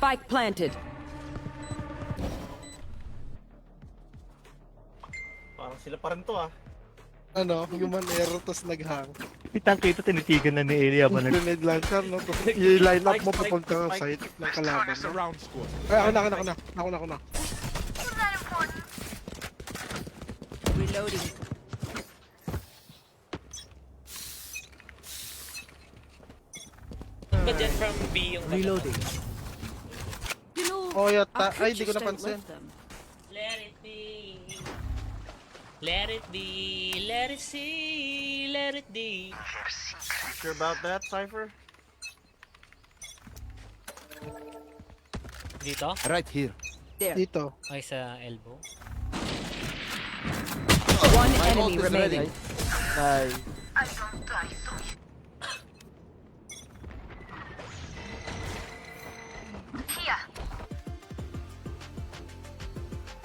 Spike planted. Parang sila pa rin to ah. Ano, human error, tapos naghang. Kitang kita tinitigan na ni Elia ba nag... Grenade launcher, no? Tapos i-line up mo Spike, papunta sa spike. site ng kalaban. No? Round score. Ay, ako na. Reloading. Ba dyan from B yung Reloading. You know, Oh, yata. our Ay, di ko creatures don't napansin. let them. Let it be. Let it be. Let it see. Let it be. Sure about that, Cypher? Dito? Right here. There. Dito. Ay, sa elbow. One My enemy ult is remaining. Nice.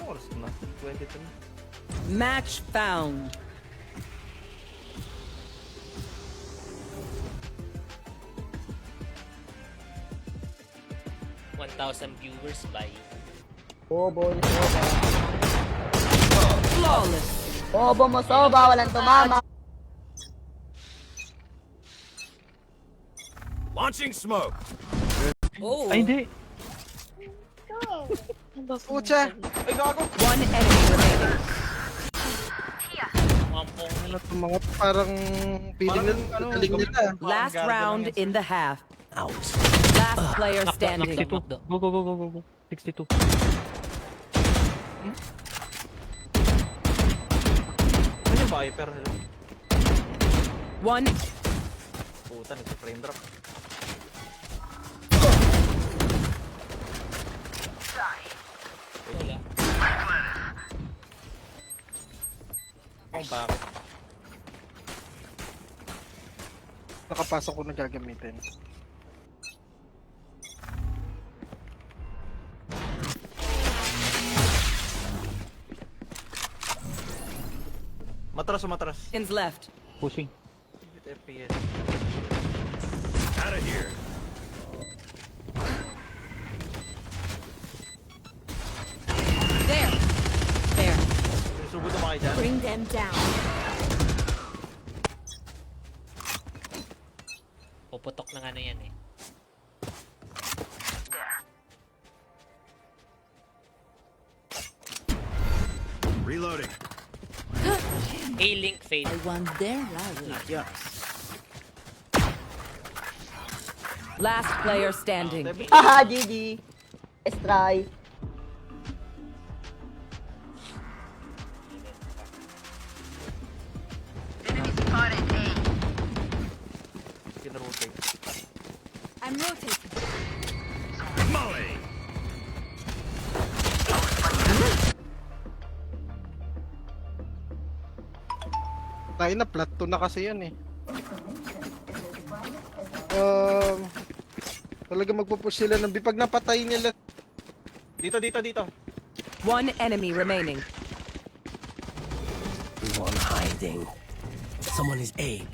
Oras na. 23. Match found. $1,000 viewers by. Bobo, soba. Flawless. Bobo mo, soba. Walang tumama. Launching smoke. Oh! Ay, hindi. Pucha! Ay, gago! One enemy remaining. Wampong. Ano to mga parang feeling nila, Parang, ano, galing nila. Last Garden round lang yan. in the half. Last player standing. 62. Go, go, go, go, go, go. 62. Ano yung Viper? One. Puta, nagsa-frame drop. Wala. Oh, bakit? Nakapasok ko na gagamitin. Matras o matras? Seconds left. Pushing. FPS. Out of here. There. There. Sinusugod naman kayo dyan. Bring them down. Puputok na nga na yan eh. Reloading. A-Link fade. want their life. Last player standing. Haha, GG. Let's try. Kinarotate. I'm rotating. Molly. Tayo na, flat 2 na kasi yan eh. Talaga magpupush sila ng pag napatay nila. Dito, dito, dito. One enemy remaining. One hiding. Someone is A.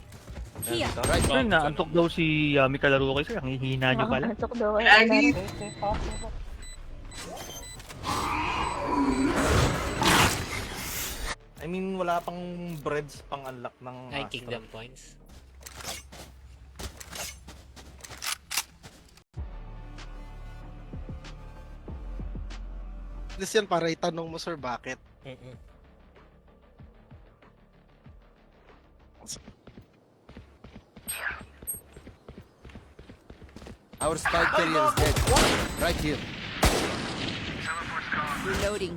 Here. Right. Ayun na, antok daw si Yami kalaro ko sir. Ang hihina nyo pala. Pasok daw. Lagi. I mean, wala pang breads pang unlock ng Ay, Astra. Kingdom Points. This yan para itanong mo sir bakit. Our spike carrier is dead. Right here. Reloading.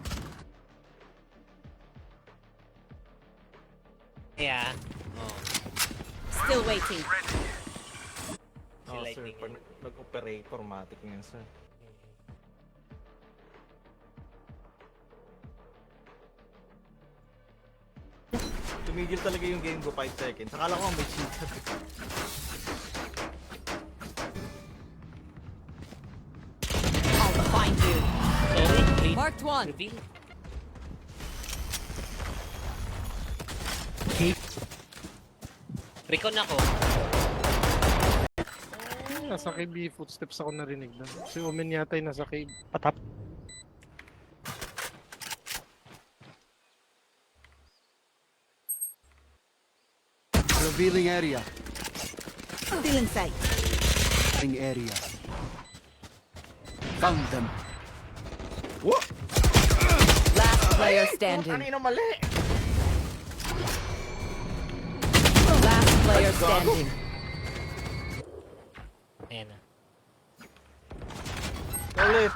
Yeah. Oh. Still waiting. Si Oh, sir, Lightning. pag nag-operator, matik yan, sir. Tumigil talaga yung game ko 5 seconds. Akala ko may cheater. I'll find you. Sorry, read. Marked one. Reveal. Recon ako. Nasa cave footsteps ako narinig doon. Si Omen yata yung nasa cave. Patap. Revealing area. Still in sight. Revealing area. Found them. Last player standing. Kanina mali! Last player standing. Ayan na. Ulit!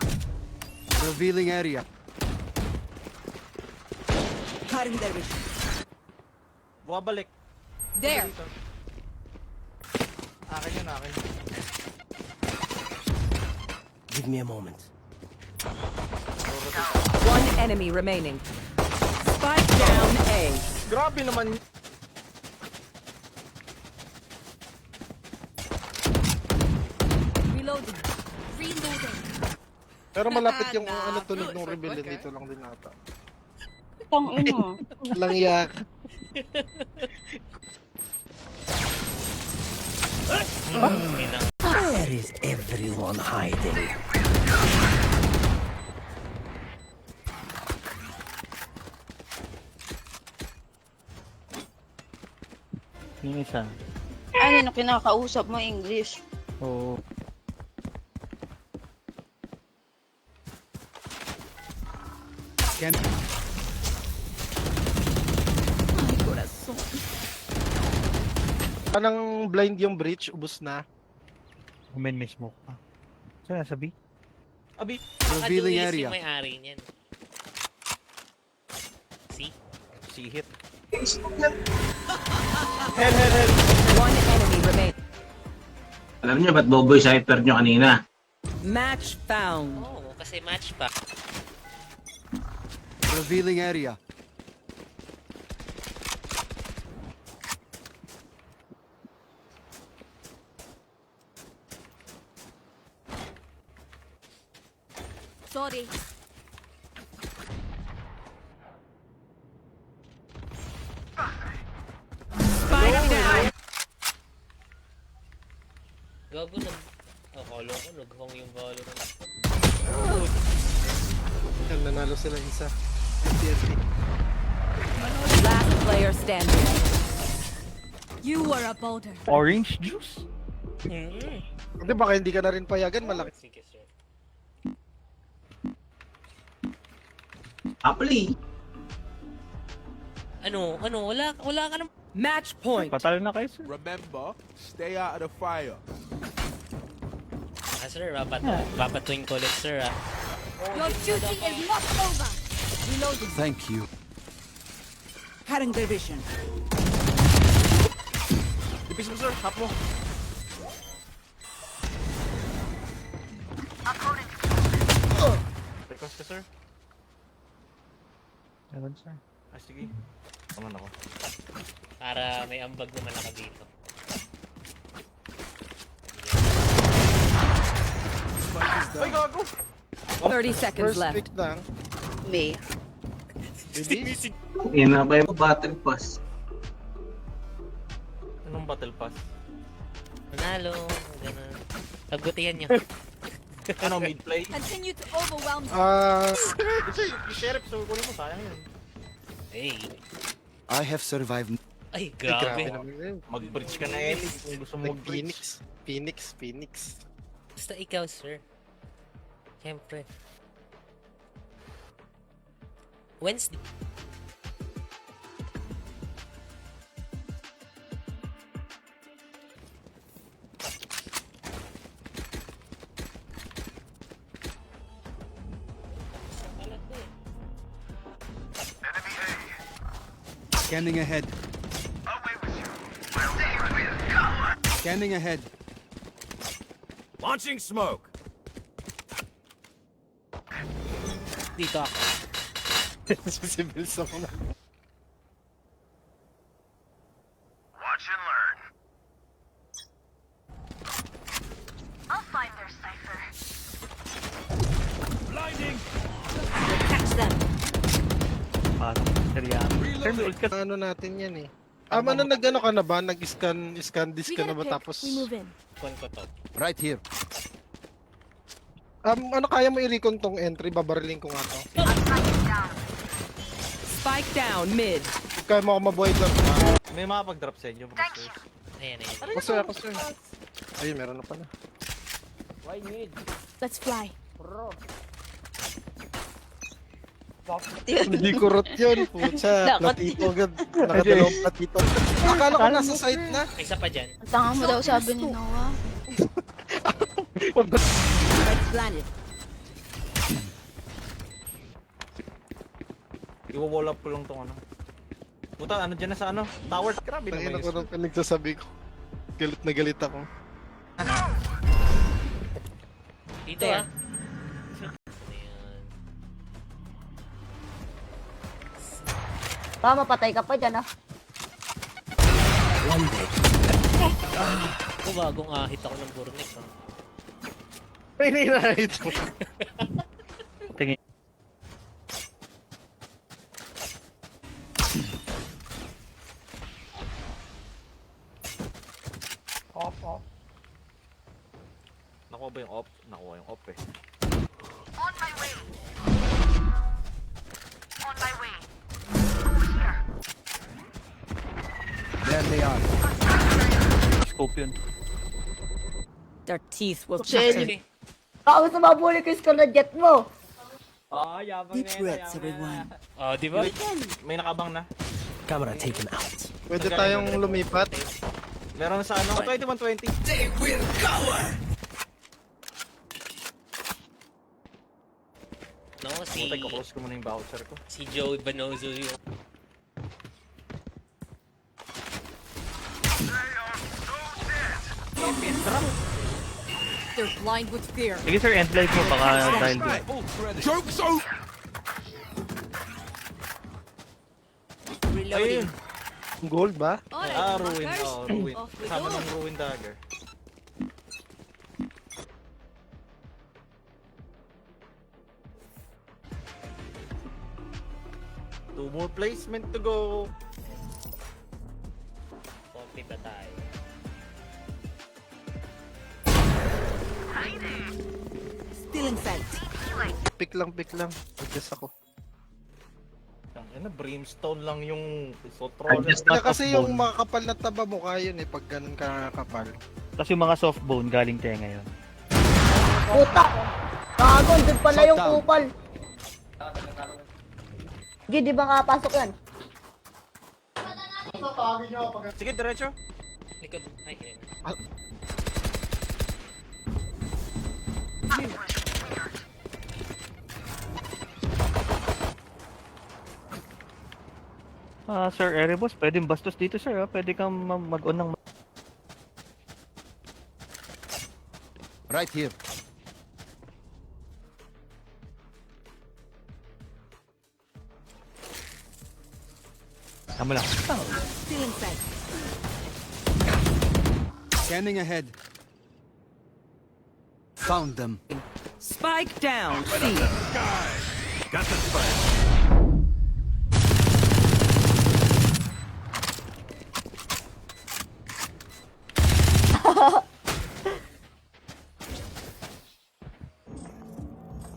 Revealing area. Cutting their vision. Bumabalik. There. Dito. Akin yun, akin. Give me a moment. One enemy remaining. Spike down A. Grabe naman. Reloading. Reloading. Pero malapit yung ano tunog ng rebellion dito lang din ata. Tang ina. Lang yak. Where is everyone hiding? Yung isa. Ano na kinakausap mo English? Oo. Can Parang blind yung breach, ubos na. Humen may smoke pa. Saan nasa B? Abi, revealing Kadulis area. yung may-ari niyan. See? si hit. One enemy remaining. Alam niyo ba't boboy sa hyper nyo kanina? Match found. Oo, kasi match pa. Revealing area. Sorry. Spike down. Gago nag... Oh, kolo ko, naghong yung Valorant. Yan, nanalo sila isa. TNT. Last player standing. You were a boulder. Orange juice? Hindi, baka hindi ka na rin payagan, malaki. Sige, sir. Apli. Ano, wala ka naman. Match point. Patalo na kayo, sir. Remember, stay out of the fire. Ah, sir, papatuin ko ulit, sir, ah. Your duty is not over. Reloading. Thank you. Cutting their vision. Ipis mo, sir. Hap mo. Request ka, sir. Meron, sir. Ah, sige. Taman ako. Para may ambag naman ako dito. Ay, gago! 30 seconds First left. pick lang. May. Release. Yan na ba yung battle pass? Anong battle pass? Manalo, gano'n. Pagutihan nyo. Ano, mid play? Continue to overwhelm them. Sir, yung sheriff, so kunin mo, sayang yun. Hey. I have survived. Ay, Ay, grabe grabe. naman yun. Mag-bridge ka na, Ellie, kung gusto mo mag-bridge. Phoenix. Basta ikaw, sir. Siyempre. Wednesday. Scanning ahead. Scanning ahead. Launching smoke. Dito ako. Si Bills ako na. Watch and learn. Blinding. Catch them. Parang serya. Sir, may ult ka. Ano natin yan eh. Ano nag-ano ka na ba? Nag-scan disk ka na ba tapos Kon ko to. Right here. ano kaya mo i-recon tong entry? Babariling ko nga to. Spike down mid. Kaya mo ako mabuhay doon. May makapag-drop sa inyo. Mga stairs. Ayan. Ako sir. Ayun, meron na pala. Let's fly. Hindi kurot yun. Pucha, platito agad. Nakadalawang platito. Akala ko nasa site na. May isa pa dyan. Ang tanga mo daw sabi ni Noah. Red planet. Iwo-wall up ko lang tong ano. Puta, ano dyan na sa ano? Tower. Grabe Tangina naman ko yun. nung pinagsasabi ko. Galit na galit ako. Dito ah. Baka mapatay ka pa dyan, ah. One day. Ako bagong ahit ako ng burnik. Ah. May nai-right mo. Tingin. Nakuha ba yung op? Nakuha yung op eh. There they are. Scope yun. Their teeth will Actually, Baka gusto mabuli ko yung na jet mo. Deep breaths, everyone. Oh, di ba? May nakabang na. Camera taken out. Pwede tayong lumipat. Meron sa ano, 2120. No, si Putay ko, close ko muna yung voucher ko. si Joe Banozo yung They're blind with fear. Sige sir, end life mo. Baka dahil doon. Ayun. Gold ba? Ruin. Oh, ruin. Kasama ng ruin dagger. Two more placement to go. Pompi pa tayo. Stealing sight. Pick lang. Adjust ako. Ang ina, brimstone lang yung sotroller. Adjust Kaya na kasi yung makakapal na taba mo kaya yun eh, pag ganun ka kapal. Tapos yung mga soft bone galing tayo ngayon. Puta! Kagon, doon pala yung Shut down. kupal. Sige, di ba kapasok yan? Sige, diretso. Likod. Ay, ayun. Sir Erebus, pwedeng bastos dito sir. Pwede kang mag-on ng... Right here. Tama lang. Stealing sight. Scanning ahead. Found them. Spike down. C.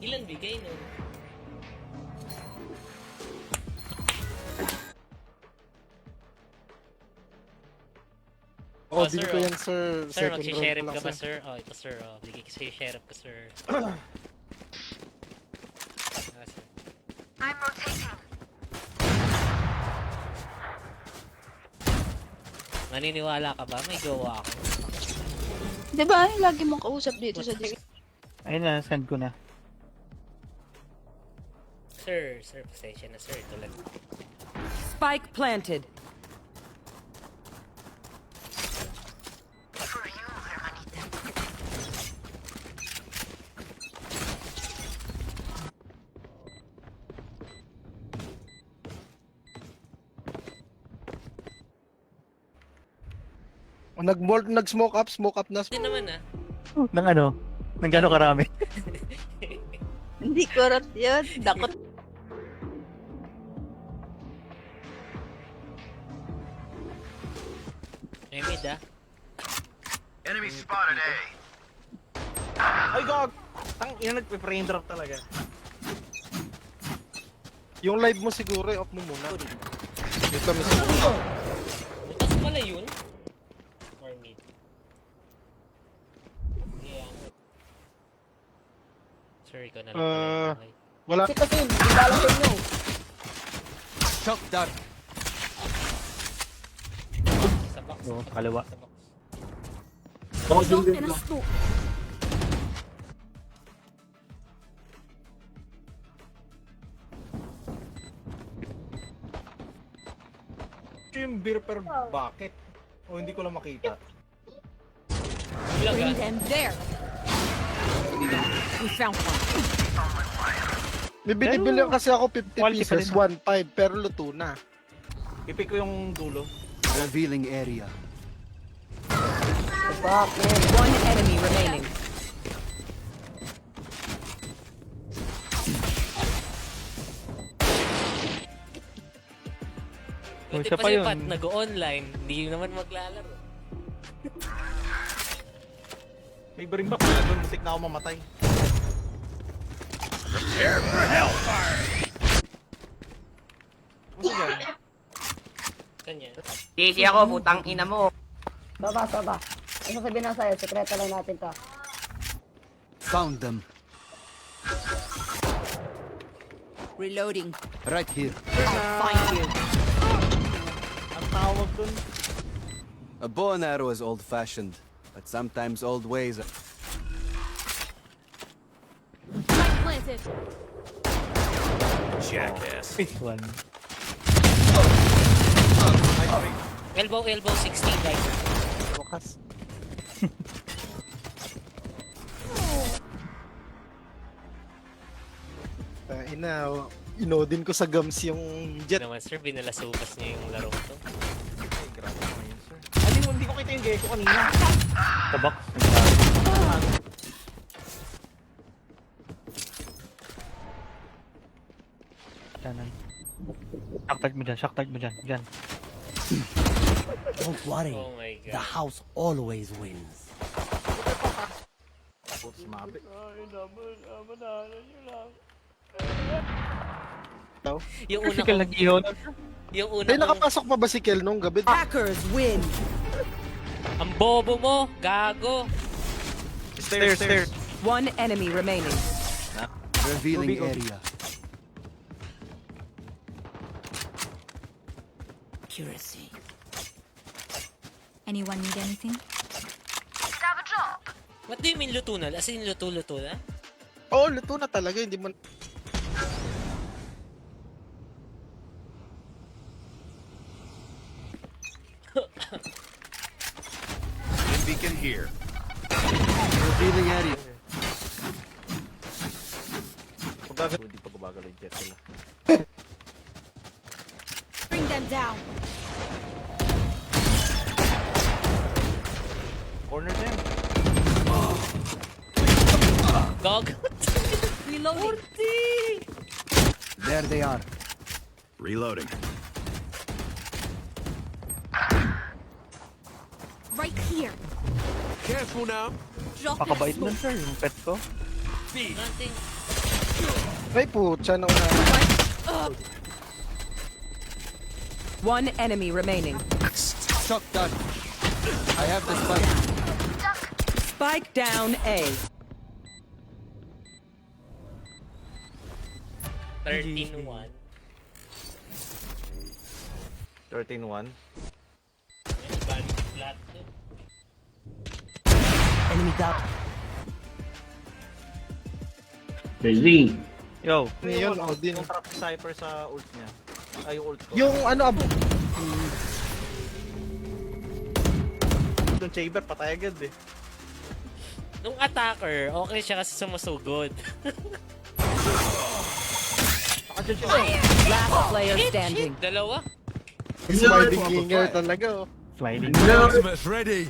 Ilan bigay no? Oh, Oh, din sir, ko oh. yan sir. Sir, Second mag-sheriff round ka pa ba lang, sir? Oh, ito sir. Oh, bigay ko sa'yo sheriff ka sir. Sir. Naniniwala ka ba? May gawa ako. di ba yung lagi mong kausap dito sa Discord? Ayun na, send ko na. Sir, pasensya na sir. Tulad. Spike planted. Oh, nag-smoke up na. Hindi naman ah. Nang ano? Nang gano'ng karami? Hindi kurot yun. Dakot. May mid ah. Ay, gag! Tang ina, nagpe-frame drop talaga. Yung live mo siguro, off mo muna. Yung kami siguro. Butas pala yun. Or mid. Yeah. Sorry ko na lang pala. Okay. Wala. Kasi hindi alam ko nyo. Shock dart. Sa box. Oo, kaliwa. Sa box. Oh, yung Yung beer per bucket. O hindi ko lang makita. Vlog Bring ah. them there. We found one. May binibili kasi ako 50 quality pa pieces, rin. 1.5, pero luto na. Ipik ko yung dulo. Revealing area. Fuck, man. One enemy remaining. Kung Buti siya pa pa si yun. Pat nag-online. Hindi naman maglalaro. May bring back na doon. Butik na ako mamatay. Ano yan? Kanya. Easy ako, putang ina mo. Baba. Ano sasabihin lang sa'yo? Sekreto lang natin to. Found them. Reloading. Right here. I'll find you. Ang tawag dun. A bow and arrow is old-fashioned, but sometimes old ways are... Planted. One. Elbow 16 right. Bukas. Inodin ko sa gums yung jet. Naman sir, binalasukas niya yung laro to. Ay, grabe naman yun, sir. Ay, hindi ko kita yung gecko kanina. Sa box. Kanan. Shock tag mo dyan. Dyan. Don't worry. Oh my The god. house always wins. Putz, mabi. Yung una Physical kong, nag-ihon. yung una Ay, kong, nakapasok pa ba si Kel nung gabi? Hackers win. ang bobo mo, gago. Stairs. One enemy remaining. Revealing area. Accuracy. Anyone need anything? What do you mean luto na? As in luto na? Oo, luto na talaga. Hindi mo... Beacon here. Revealing area. Pagkagal, hindi pa gumagal yung jet sila. Bring them down. Corner them. Gog. Reloading. There they are. Reloading. Right here. Careful now. Drop Pakabait nun sir, yung pet ko. Nothing. Ay, putya na una. One enemy remaining. Shock dart. I have the spike. Spike down A. 13-1. 13-1. Balik flat to. Enemy down. Busy. Yo. Yun, Odin. Yung trap si Cypher sa ult niya. Ay, yung ult ko. Yung ano, Yung chamber, patay agad eh. Nung attacker, okay siya kasi sumusugod. Nakadyan siya. Last player standing. Dalawa. sliding ginger talaga. Oh. Sliding. Ultimate's ready.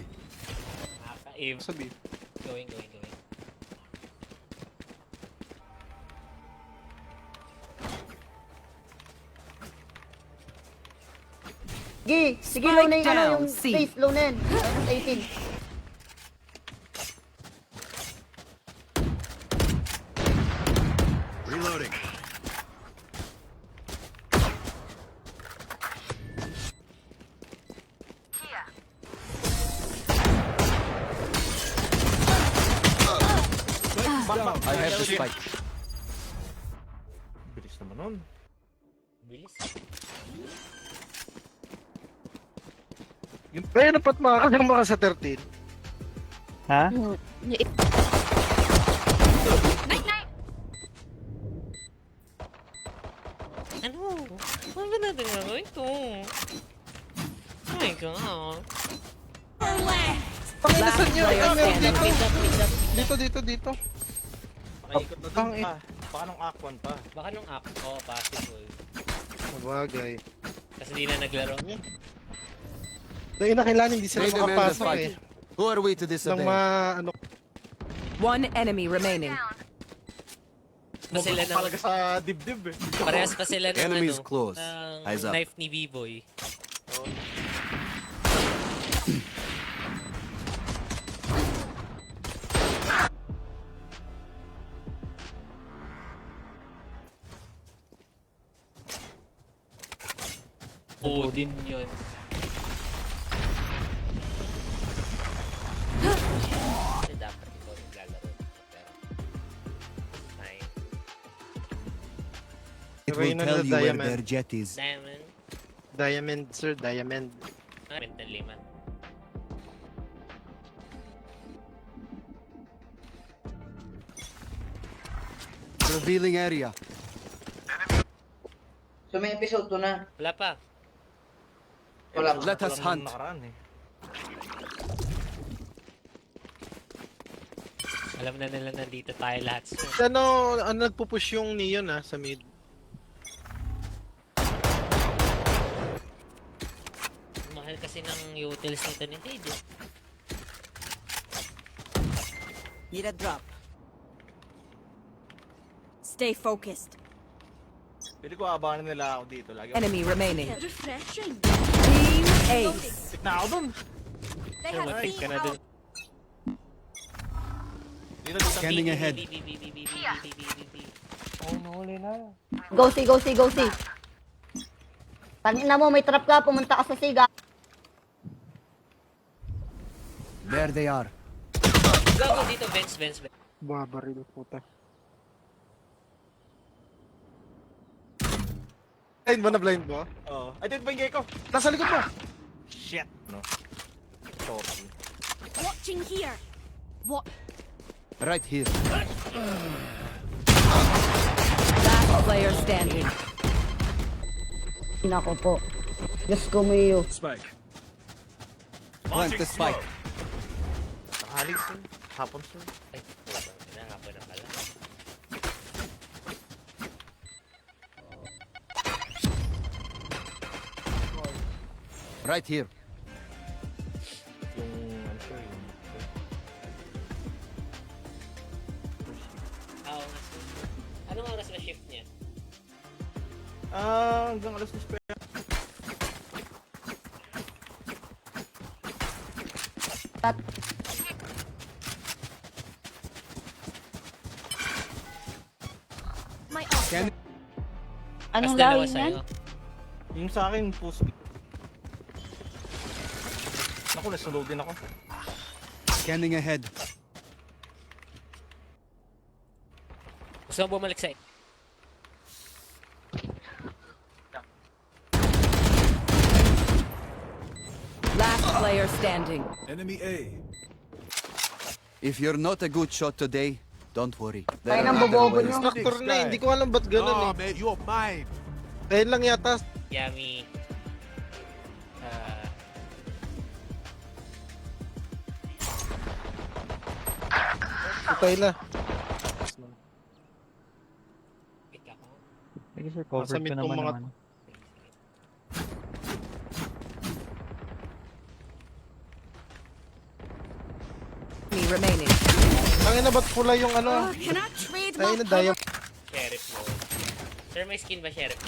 Nakaka-aim. Sabi. Going. Sige, low na yung, ano, yung down, C. face, low na yan. Minus 18. Reloading. I have the spike. Bilis naman nun. Bilis. Kaya dapat makakasama ka sa 13. Ha? Ano? Ano ba natin gagawin ito? Oh my God. Pakilasan nyo. player Meron standing. dito. Dito. Paikot na dun pa. Baka nung Aquan pa. Baka nung app ko, possible. Sabagay. Kasi di na naglaro. Dahil na kailangan hindi sila They demand the makapasok eh. fight. Who are we to Nang disobey? ano. One enemy remaining. Pa sila ng, Palaga sa dibdib eh. parehas pa sila ng, Enemies ano, close. ng Eyes up. knife ni B-Boy. Oo, din yun. Kasi dapat ikaw naglalaro. Pero, fine. It will Reyna tell na you where diamond. their jet is. Diamond. Diamond, sir. Diamond. Mental liman. Revealing area. So may episode 2 na. Wala pa. Wala pa. Let us Wala hunt. nung nakaraan eh. Alam na nila nandito tayo lahat. So, Ano nagpupush yung Neon sa mid. mahal kasi ng utils nito ni Dede. Need a drop. Stay focused. Pili ko abangan nila ako dito. Lagi ako. Enemy remaining. Refreshing. Team Ace. Tik na ako dun. They Sure, matik ka na dun. Dito dito. Scanning ahead. Oh, nahuli na. Go C. Tangina mo, may trap ka, pumunta ka sa siga. There they are. Gago dito, Vents. Babaril puta. Blind mo na blind mo? Oo. Ay, dito ba yung gecko? Nasa likod mo! Shit. No. Sorry. Watching here. What? Right here. Last player standing. Nako po. Diyos ko mayo. Spike. Plant the spike. Nakahali sir. Hapon sir. Ay, pinahapon na pala. Right here. Yung ano sir. Yung... Oo nga. Anong oras na shift niya? Hanggang alas 10 pa. My Scan. Anong Mas dalawa lahi yan? sa'yo. Yung sa akin, post. Naku, nasunod din ako. Scanning ahead. Gusto mo bumalik sa'yo? Last player standing. Enemy A. If you're not a good shot today, don't worry. There Kaya are nang other bobobo ways. nyo. Instructor na eh. Hindi ko alam ba't ganun Oh, eh. man, you're mine. Dahil lang yata. Yummy. Patay na. Pick ako. Sige sir, covered Nasa ko mid naman tong mga- naman. Enemy remaining. Tangin na ba't pula yung ano? Can I trade Tayo na diamond. Sheriff mo. Sir, may skin ba, Sheriff?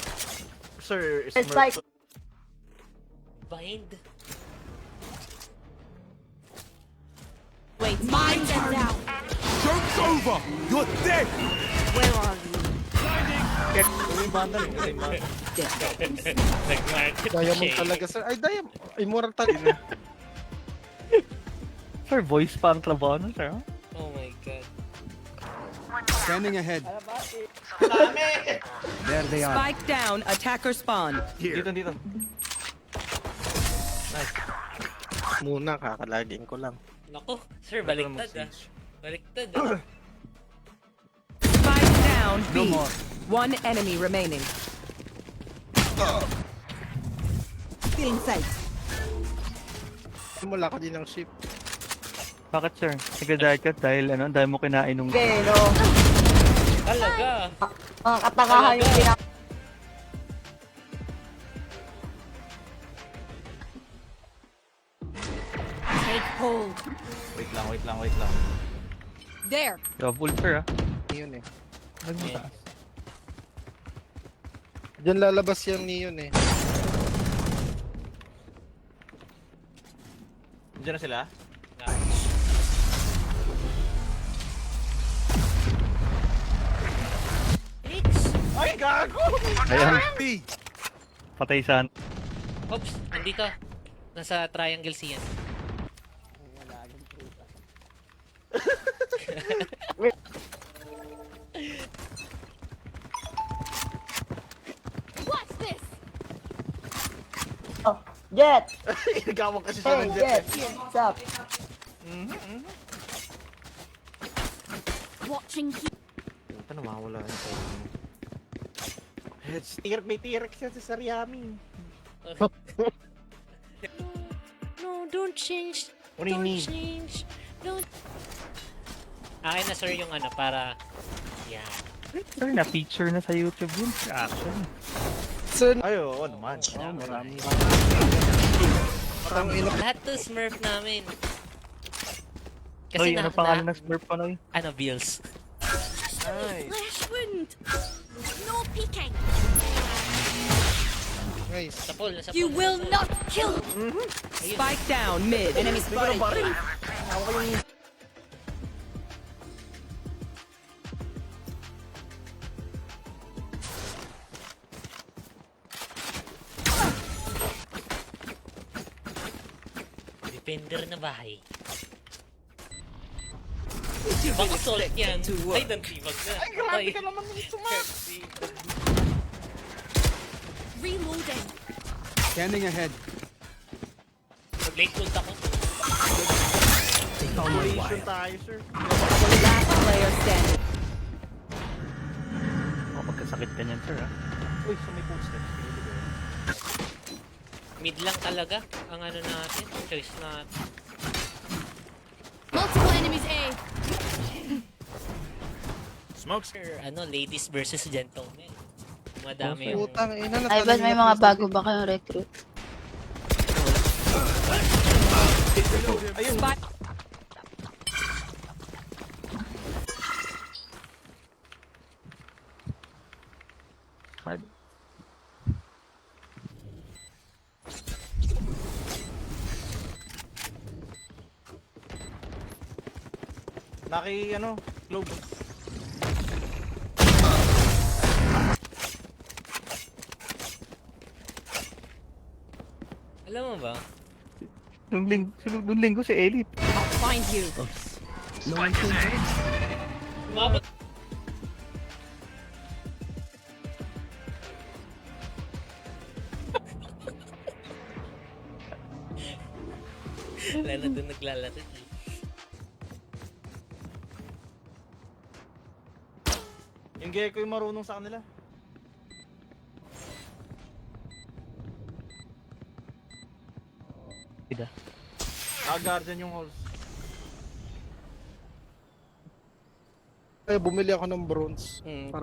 Sir, Spike. Ba, Bind. Wait, mine down. Joke's over! You're dead! Where are you? Yung banda rin, kasi yung banda. Nag-market Diamond talaga, sir. Ay, Diamond. Immortal talaga. Sir, voice pa ang trabaho nun, sir. ah. Oh my god. Scanning ahead. There they are. Spike down. Attacker spawn. Here. Dito. Muna, kakalagin ko lang. Nako, sir, baliktad ah. Baliktad ah. Spike down. No B. more. One enemy remaining. Feeling sight. Simula ka din ng ship. Bakit, sir? Nag-diet ka dahil, dahil mo kinain nung... Pero, Talaga. mga katangahan yung pinaka... Take hold. Wait lang. There. Double, sir, ah. Neon eh. Nagmataas. Diyan lalabas yung Neon eh. Diyan na sila. Ay, gago! Ayan, B. patay saan. Oops, andito. Nasa triangle C yan. Oh, Jet! Nagawag kasi siya Hey, ng Jet! jet. What's up? Watching. Puta na, mawala na tayo. May T-Rex yan sa Sariami. No, don't change. What do you mean? Change. Don't. Akin na sir yung para... Yan. Sir, na-feature na sa YouTube yun. Action. Sir, Ay, oo naman. marami. Parang ina. Lahat to Smurf namin. Noy, ano pangalan ng Smurf pa, Noy? Ano, Bills? Nice. Flash wound. No peeking. Nice. Sa pool, nasa You pool, will nasa not kill. Spike down mid. Enemy spotted. Defender na bahay. Baka salt yan. Ay, nantibag na. Ay, grabe ka naman ng sumak. Reloading. Scanning ahead. Late ult ako. Operation tayo, sir. Last player standing. Oh, magkasakit ka niyan, sir, ah. Uy, sa may poster. Mid lang talaga ang natin. Choice natin. Multiple enemies A. Smokes. Ladies versus gentlemen. Madami yung... Putang ina. Ay, ba't may mga bago ba kayong recruit? Ayun, Spike. globe. Alam mo ba? Nung linggo si Elite. I'll find you. Umabot. Wala na doon naglalaro. Yung Gecko yung marunong sa kanila. Ida. Guardian yung halls. Bumili ako ng bronze.